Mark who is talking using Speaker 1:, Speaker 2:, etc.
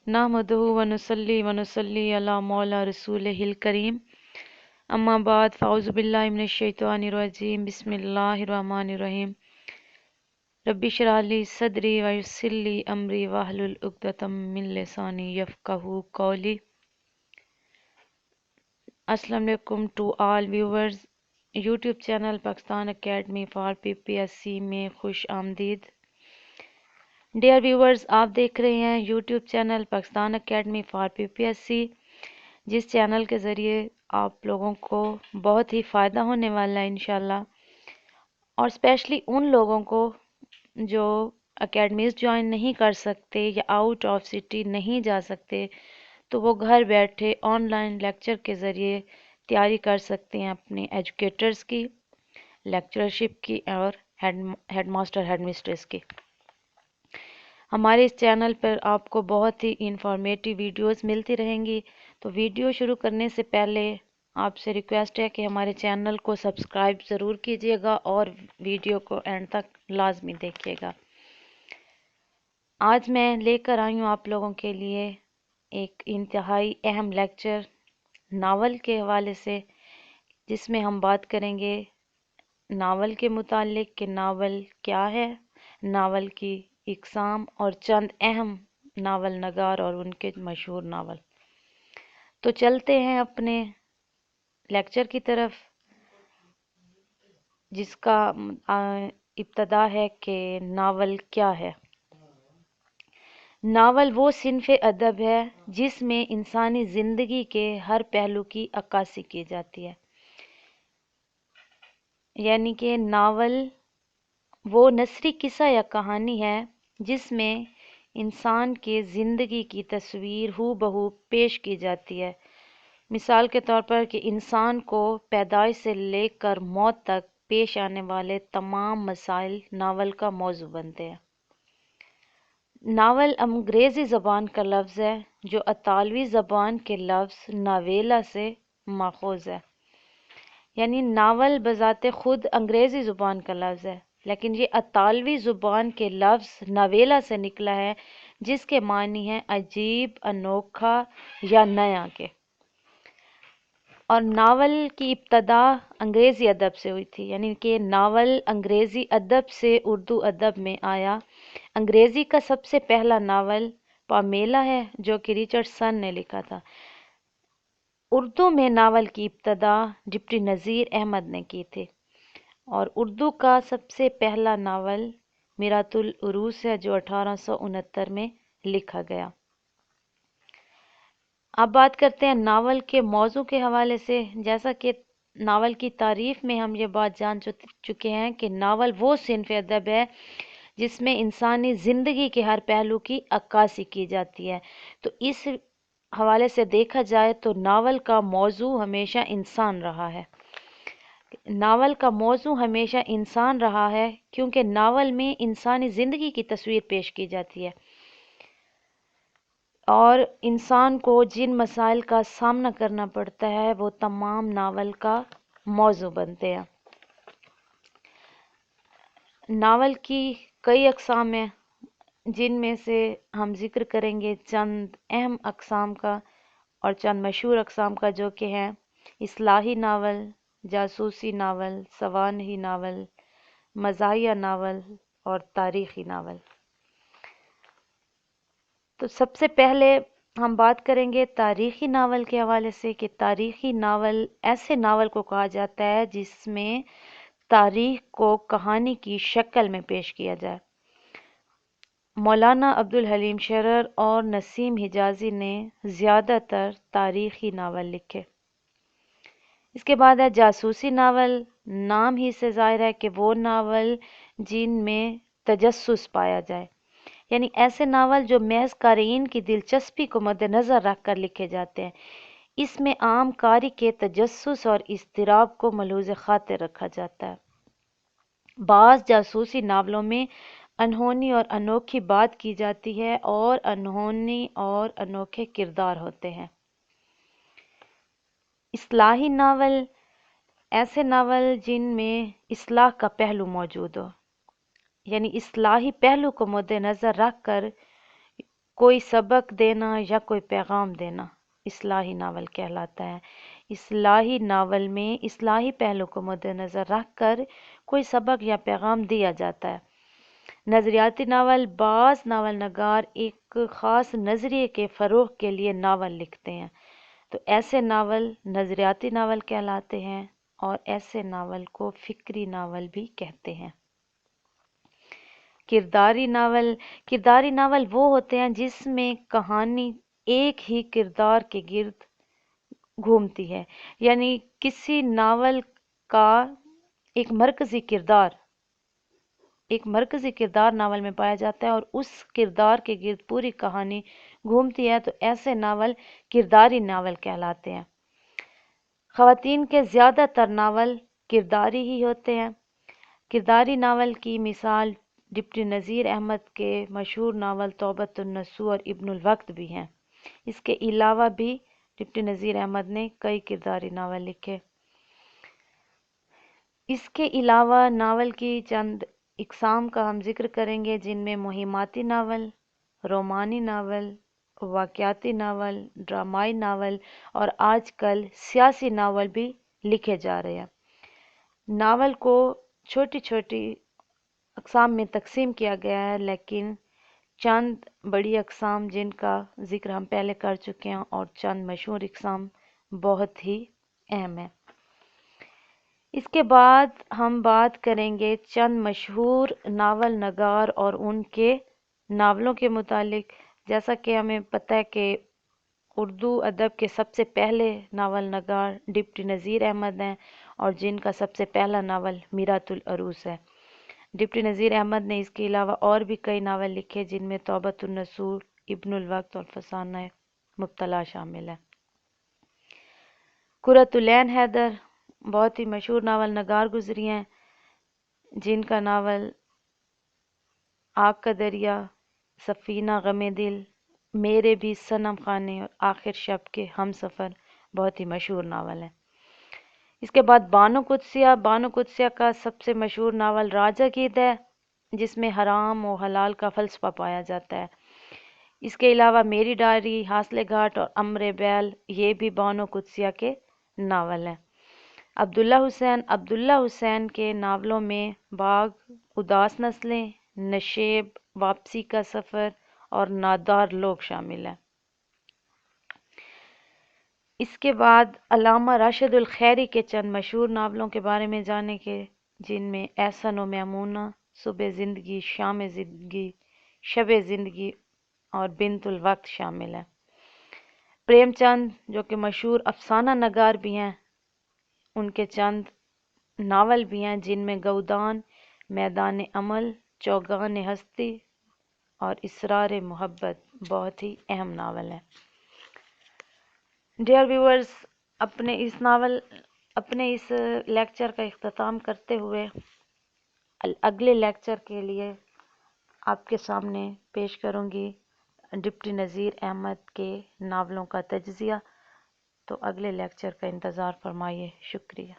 Speaker 1: नहमदुहु व नुसल्ली अला मौला रसूलिहिल करीम। अम्मा बाद फ़ाउज़ु बिल्लाहि मिनश शैतानिर रजीम। बिस्मिल्लाहिर रहमानिर रहीम। रब्बि इश्रह ली सदरी व यस्सिर ली अमरी वहलुल उक़दतम मिन लिसानी यफ़क़हू क़ौली। अस्सलाम वालेकुम to all viewers. YouTube channel Pakistan academy for PPSC में खुश आमदीद। डियर व्यूवर्स, आप देख रहे हैं YouTube channel Pakistan academy for PPSC, जिस चैनल के ज़रिए आप लोगों को बहुत ही फ़ायदा होने वाला है इंशाल्लाह। और स्पेशली उन लोगों को जो एकेडमीज़ ज्वाइन नहीं कर सकते या आउट ऑफ सिटी नहीं जा सकते, तो वो घर बैठे ऑनलाइन लेक्चर के ज़रिए तैयारी कर सकते हैं अपने एजुकेटर्स की, लेक्चरशिप की और हेड मास्टर हेड मिस्ट्रेस की। हमारे इस चैनल पर आपको बहुत ही इंफॉर्मेटिव वीडियोस मिलती रहेंगी। तो वीडियो शुरू करने से पहले आपसे रिक्वेस्ट है कि हमारे चैनल को सब्सक्राइब ज़रूर कीजिएगा और वीडियो को एंड तक लाजमी देखिएगा। आज मैं लेकर आई हूँ आप लोगों के लिए एक इंतहाई अहम लेक्चर नावल के हवाले से, जिसमें हम बात करेंगे नावल के मुतालिक कि नावल क्या है, नावल की इकसाम और चंद अहम नावल नगार और उनके मशहूर नावल। तो चलते हैं अपने लेक्चर की तरफ, जिसका इब्तदा है कि नावल क्या है। नावल वो सिन्फ़ अदब है जिसमें इंसानी ज़िंदगी के हर पहलू की अक्कासी की जाती है। यानी कि नावल वो नसरी किस्सा या कहानी है जिसमें इंसान के ज़िंदगी की तस्वीर हूबहू पेश की जाती है। मिसाल के तौर पर कि इंसान को पैदाइश से लेकर मौत तक पेश आने वाले तमाम मसाइल नावल का मौजू बनते हैं। नावल अंग्रेज़ी ज़बान का लफ्ज़ है जो अतालवी ज़बान के लफ्ज़ नावेला से माखूज़ है। यानी नावल बज़ाते ख़ुद अंग्रेज़ी ज़ुबान का लफ्ज़ है, लेकिन ये अतालवी ज़ुबान के लफ्ज़ नावेला से निकला है, जिसके मानी है अजीब, अनोखा या नया के। और नावल की इब्तदा अंग्रेज़ी अदब से हुई थी, यानी कि नावल अंग्रेज़ी अदब से उर्दू अदब में आया। अंग्रेज़ी का सबसे पहला नावल पामेला है जो कि रिचर्डसन ने लिखा था। उर्दू में नावल की इब्तदा डिप्टी नज़ीर अहमद ने की थी और उर्दू का सबसे पहला नावल मिरातुल उरूस है जो 1869 में लिखा गया। अब बात करते हैं नावल के मौजू के हवाले से। जैसा कि नावल की तारीफ़ में हम ये बात जान चुके हैं कि नावल वो सिन्फ़ अदब है जिसमें इंसानी ज़िंदगी के हर पहलू की अक्कासी की जाती है। तो इस हवाले से देखा जाए तो नावल का मौजू हमेशा इंसान रहा है। नावल का मौजू हमेशा इंसान रहा है क्योंकि नावल में इंसानी ज़िंदगी की तस्वीर पेश की जाती है और इंसान को जिन मसाइल का सामना करना पड़ता है वो तमाम नावल का मौजू बनते हैं। नावल की कई अक़साम हैं, जिनमें से हम ज़िक्र करेंगे चंद अहम अक़साम का और चंद मशहूर अक़साम का, जो कि हैं इस्लाही नावल, जासूसी नावल, सवानही नावल, मज़ाहिया नावल और तारीख़ी नावल। तो सबसे पहले हम बात करेंगे तारीख़ी नावल के हवाले से कि तारीख़ी नावल ऐसे नावल को कहा जाता है जिसमें तारीख़ को कहानी की शक्ल में पेश किया जाए। मौलाना अब्दुल हलीम शरर और नसीम हिजाज़ी ने ज़्यादातर तारीख़ी नावल लिखे। इसके बाद है जासूसी नावल। नाम ही से ज़ाहिर है कि वो नावल जिनमें तजस्सुस पाया जाए, यानी ऐसे नावल जो महज क़ारीन की दिलचस्पी को मद्देनज़र रख कर लिखे जाते हैं। इसमें आम कारी के तजस्सुस और इज़्तिराब को मलहूज़ ख़ातिर रखा जाता है। बाज़ जासूसी नावलों में अनहोनी और अनोखी बात की जाती है और अनहोनी और अनोखे किरदार होते हैं। इस्लाही नावल ऐसे नावल जिनमें इस्लाह का पहलू मौजूद हो, यानी इस्लाही पहलू को मद्देनज़र रख कर کوئی سبق دینا یا کوئی پیغام دینا اصلاحی ناول کہلاتا ہے۔ اصلاحی ناول میں اصلاحی پہلو کو مد نظر رکھ کر کوئی سبق یا پیغام دیا جاتا ہے۔ نظریاتی ناول، بعض ناول نگار ایک خاص نظریے کے فروغ کے لیے ناول لکھتے ہیں تو ایسے ناول نظریاتی ناول کہلاتے ہیں، اور ایسے ناول کو فکری ناول بھی کہتے ہیں۔ کرداری ناول وہ ہوتے ہیں جس میں کہانی ایک ہی کردار کے گرد گھومتی ہے، یعنی کسی ناول کا ایک مرکزی کردار ناول میں پایا جاتا ہے اور اس کردار کے گرد پوری کہانی گھومتی ہے تو ایسے ناول کرداری ناول کہلاتے ہیں۔ خواتین کے زیادہ تر ناول کرداری ہی ہوتے ہیں۔ کرداری ناول کی مثال ڈپٹی نذیر احمد کے مشہور ناول توبۃ النصوح اور ابن الوقت بھی ہیں۔ اس کے علاوہ بھی ڈپٹی نذیر احمد نے کئی کرداری ناول لکھے۔ اس کے علاوہ ناول کی چند اقسام کا ہم ذکر کریں گے، جن میں مہماتی ناول، رومانی ناول، واقعاتی ناول، ڈرامائی ناول اور آج کل سیاسی ناول بھی لکھے جا رہے ہیں۔ ناول کو چھوٹی چھوٹی اقسام میں تقسیم کیا گیا ہے، لیکن چند بڑی اقسام جن کا ذکر ہم پہلے کر چکے ہیں اور چند مشہور اقسام بہت ہی اہم ہیں۔ اس کے بعد ہم بات کریں گے چند مشہور ناول نگار اور ان کے ناولوں کے متعلق۔ جیسا کہ ہمیں پتہ ہے کہ اردو ادب کے سب سے پہلے ناول نگار ڈپٹی نذیر احمد ہیں، اور جن کا سب سے پہلا ناول میرات العروس ہے۔ ڈپٹی نذیر احمد نے اس کے علاوہ اور بھی کئی ناول لکھے، جن میں توبۃ النصوح، ابن الوقت اور فسانہ مبتلا شامل ہے۔ قرۃ العین حیدر بہت ہی مشہور ناول نگار گزری ہیں، جن کا ناول آگ کا دریا، سفینہ غم دل، میرے بھی صنم خانے اور آخر شب کے ہم سفر بہت ہی مشہور ناول ہیں۔ اس کے بعد بانو قدسیہ کا سب سے مشہور ناول راجہ گید ہے، جس میں حرام و حلال کا فلسفہ پایا جاتا ہے۔ اس کے علاوہ میری ڈائری، حاصل گھاٹ اور امر بیل یہ بھی بانو قدسیہ کے ناول ہیں۔ عبداللہ حسین کے ناولوں میں باغ، اداس نسلیں، نشیب، واپسی کا سفر اور نادار لوگ شامل ہیں۔ اس کے بعد علامہ راشد الخیری کے چند مشہور ناولوں کے بارے میں جانیں گے، جن میں احسن و میمونہ، صبح زندگی، شام زندگی، شب زندگی اور بنت الوقت شامل ہیں۔ پریم چند جو کہ مشہور افسانہ نگار بھی ہیں، ان کے چند ناول بھی ہیں، جن میں گودان، میدان عمل، چوگان ہستی اور اسرار محبت بہت ہی اہم ناول ہیں۔ ڈیئر ویورز، اپنے اس لیکچر کا اختتام کرتے ہوئے اگلے لیکچر کے لیے آپ کے سامنے پیش کروں گی ڈپٹی نذیر احمد کے ناولوں کا تجزیہ۔ تو اگلے لیکچر کا انتظار فرمائیے۔ شکریہ۔